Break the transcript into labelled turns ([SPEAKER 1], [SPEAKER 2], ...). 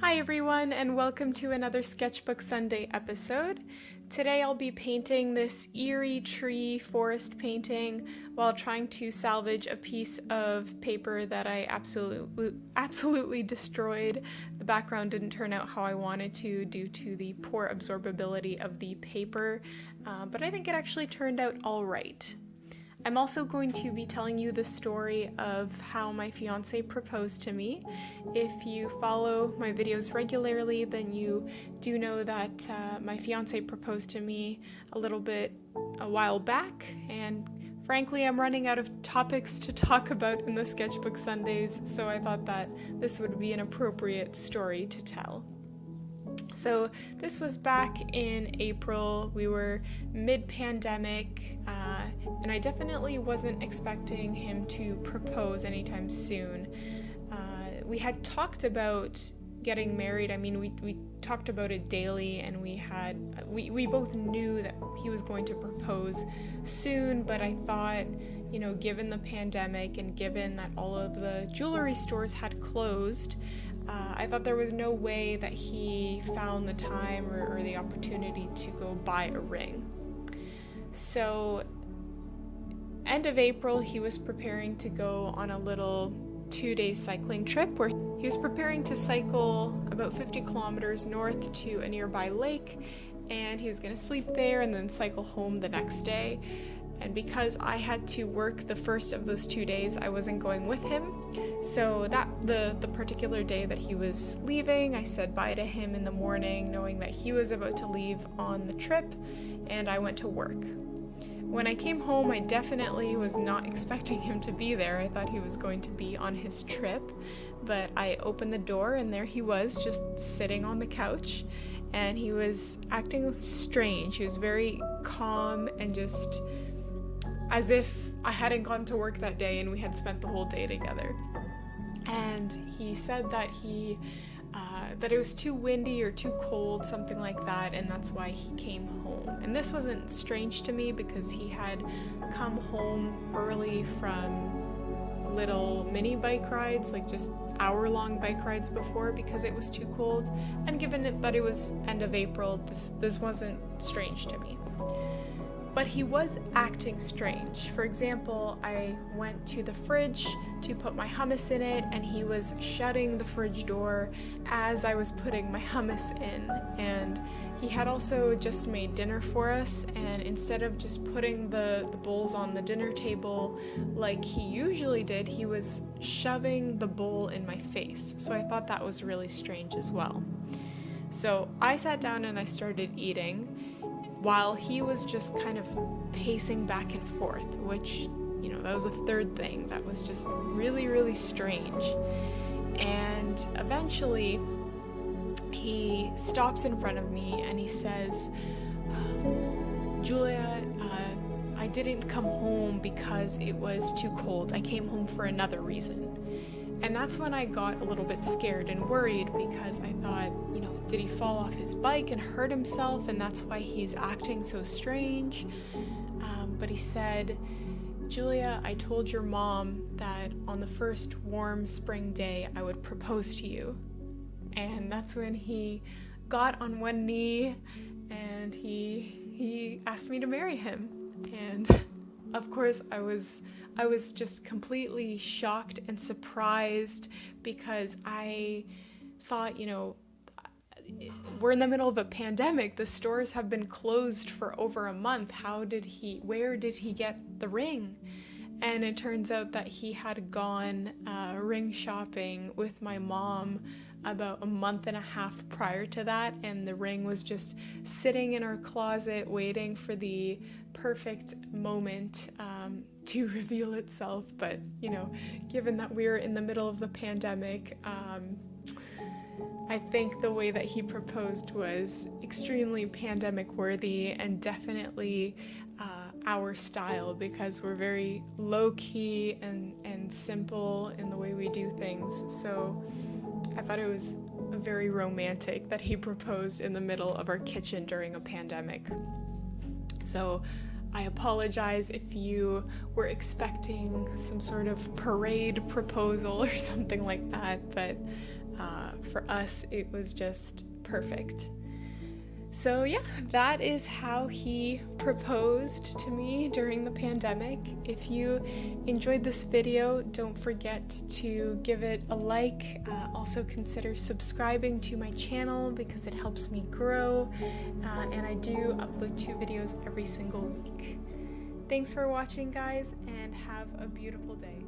[SPEAKER 1] Hi everyone, and welcome to another Sketchbook Sunday episode. Today I'll be painting this eerie tree forest painting while trying to salvage a piece of paper that I absolutely destroyed. The background didn't turn out how I wanted to due to the poor absorbability of the paper, but I think it actually turned out all right. I'm also going to be telling you the story of how my fiance proposed to me. If you follow my videos regularly, then you do know that my fiance proposed to me a while back, and frankly, I'm running out of topics to talk about in the Sketchbook Sundays, so I thought that this would be an appropriate story to tell. So this was back in April. We were mid-pandemic, and I definitely wasn't expecting him to propose anytime soon. We had talked about getting married. I mean, we talked about it daily, and we both knew that he was going to propose soon, but I thought, given the pandemic and given that all of the jewelry stores had closed, I thought there was no way that he found the time or the opportunity to go buy a ring. So, end of April, he was preparing to go on a little 2-day cycling trip where he was preparing to cycle about 50 kilometers north to a nearby lake, and he was going to sleep there and then cycle home the next day. And because I had to work the first of those 2 days, I wasn't going with him. So that the particular day that he was leaving, I said bye to him in the morning, knowing that he was about to leave on the trip, and I went to work. When I came home, I definitely was not expecting him to be there. I thought he was going to be on his trip, but I opened the door and there he was, just sitting on the couch, and he was acting strange. He was very calm and just as if I hadn't gone to work that day and we had spent the whole day together. And he said that that it was too windy or too cold, something like that, and that's why he came home. And this wasn't strange to me because he had come home early from little mini bike rides, like just hour-long bike rides before, because it was too cold. And given that it was end of April, this wasn't strange to me. But he was acting strange. For example, I went to the fridge to put my hummus in it, and he was shutting the fridge door as I was putting my hummus in. And he had also just made dinner for us, and instead of just putting the bowls on the dinner table like he usually did, he was shoving the bowl in my face. So I thought that was really strange as well. So I sat down and I started eating, while he was just kind of pacing back and forth, which, that was a third thing that was just really, really strange. And eventually, he stops in front of me and he says, Julia, I didn't come home because it was too cold. I came home for another reason. And that's when I got a little bit scared and worried, because I thought, did he fall off his bike and hurt himself, and that's why he's acting so strange? But he said, Julia, I told your mom that on the first warm spring day I would propose to you. And that's when he got on one knee and he asked me to marry him. And of course I was just completely shocked and surprised, because I thought, we're in the middle of a pandemic. The stores have been closed for over a month. Where did he get the ring? And it turns out that he had gone ring shopping with my mom about a month and a half prior to that, and the ring was just sitting in our closet waiting for the perfect moment to reveal itself. But given that we're in the middle of the pandemic, I think the way that he proposed was extremely pandemic worthy and definitely our style, because we're very low-key and simple in the way we do things. So I thought it was very romantic that he proposed in the middle of our kitchen during a pandemic. So I apologize if you were expecting some sort of parade proposal or something like that, but for us, it was just perfect. So yeah, that is how he proposed to me during the pandemic. If you enjoyed this video, don't forget to give it a like. Also consider subscribing to my channel because it helps me grow. And I do upload 2 videos every single week. Thanks for watching, guys, and have a beautiful day.